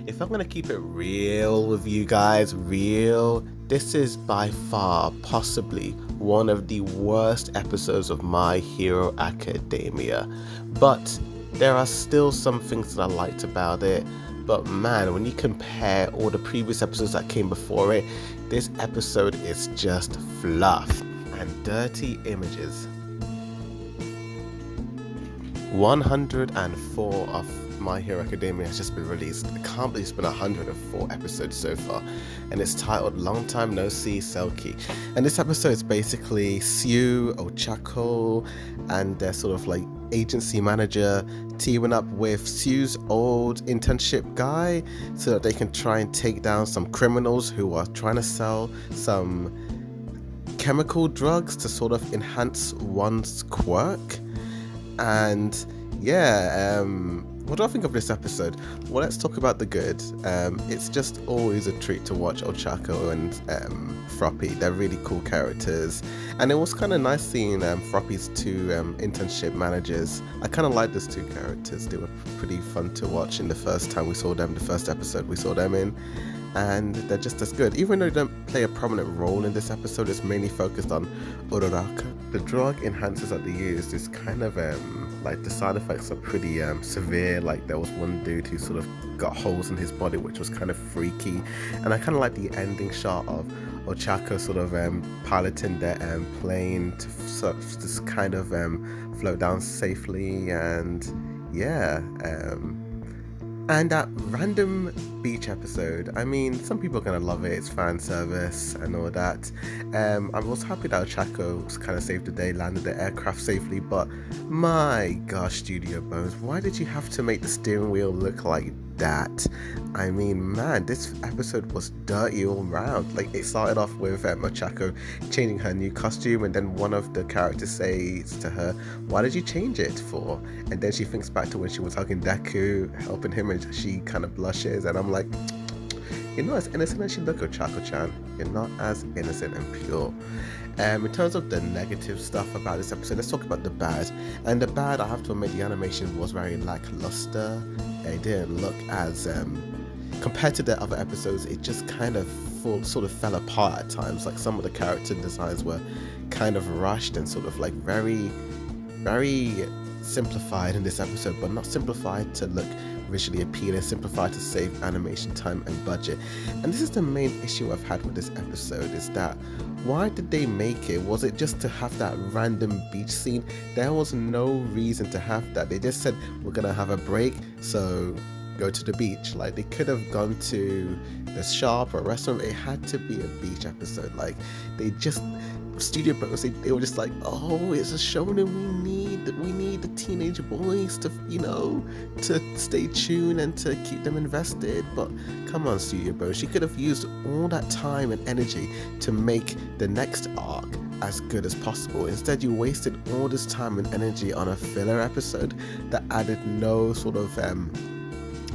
If I'm gonna keep it real with you guys, real, this is by far possibly one of the worst episodes of My Hero Academia. But there are still some things that I liked about it. But man, when you compare all the previous episodes that came before it, this episode is just fluff and dirty images. 104 of My Hero Academia has just been released. I can't believe it's been 104 episodes so far, and it's titled Long Time No See, Selkie. And this episode is basically Sue, Ochako, and their sort of like agency manager teaming up with Sue's old internship guy so that they can try and take down some criminals who are trying to sell some chemical drugs to sort of enhance one's quirk. And what do I think of this episode? Well, let's talk about the good. It's just always a treat to watch Ochako and Froppy. They're really cool characters, and it was kind of nice seeing Froppy's two internship managers. I kind of like those two characters. They were pretty fun to watch in the first time we saw them, the first episode we saw them in. And they're just as good. Even though they don't play a prominent role in this episode, it's mainly focused on Uraraka. The drug enhancers that they used is kind of like the side effects are pretty severe. Like there was one dude who sort of got holes in his body, which was kind of freaky. And I kind of like the ending shot of Ochako sort of piloting their plane to just kind of float down safely. And and that random beach episode, I mean, some people are going to love it, it's fan service and all that. I was happy that Ochako kind of saved the day, landed the aircraft safely, but my gosh, Studio Bones, why did you have to make the steering wheel look like that? I mean, man, this episode was dirty all round. Like, it started off with Ochako changing her new costume, and then one of the characters says to her, "Why did you change it for?" And then she thinks back to when she was hugging Deku, helping him, and she kind of blushes, and I'm like, you're not as innocent as you look, Ochako-chan. You're not as innocent and pure. In terms of the negative stuff about this episode, let's talk about the bad. And the bad, I have to admit, the animation was very lackluster. It didn't look as compared to the other episodes, it just kind of sort of fell apart at times. Like some of the character designs were kind of rushed and sort of like very simplified in this episode, but not simplified to look visually appealing, simplified to save animation time and budget. And this is the main issue I've had with this episode, is that why did they make it? Was it just to have that random beach scene? There was no reason to have that. They just said, we're gonna have a break, so go to the beach. Like, they could have gone to the shop or a restaurant. It had to be a beach episode. Like, they just Studio Bros, they were just like, oh, it's a shonen, we need the teenage boys to, to stay tuned and to keep them invested. But come on, Studio Bros, you could have used all that time and energy to make the next arc as good as possible. Instead, you wasted all this time and energy on a filler episode that added no sort of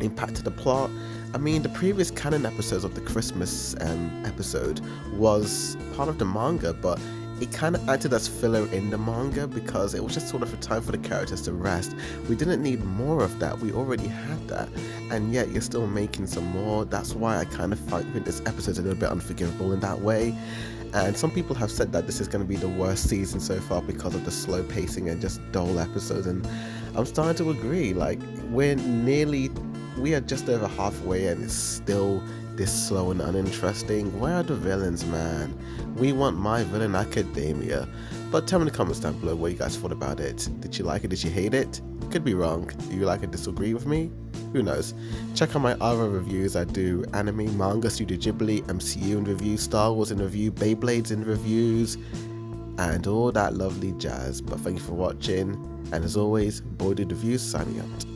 impact to the plot. I mean, the previous canon episodes of the Christmas episode was part of the manga, but it kind of acted as filler in the manga because it was just sort of a time for the characters to rest. We didn't need more of that. We already had that, and yet you're still making some more. That's why I kind of think this episode's a little bit unforgivable in that way. And some people have said that this is going to be the worst season so far because of the slow pacing and just dull episodes, and I'm starting to agree. Like, we are just over halfway and it's still this slow and uninteresting. Where are the villains, man? We want My Villain Academia. But tell me in the comments down below what you guys thought about it. Did you like it? Did you hate it? Could be wrong. Do you like it? Disagree with me? Who knows? Check out my other reviews. I do anime, manga, Studio Ghibli, MCU in review, Star Wars in review, Beyblades in reviews, and all that lovely jazz. But thank you for watching, and as always, Boy Did Reviews signing out.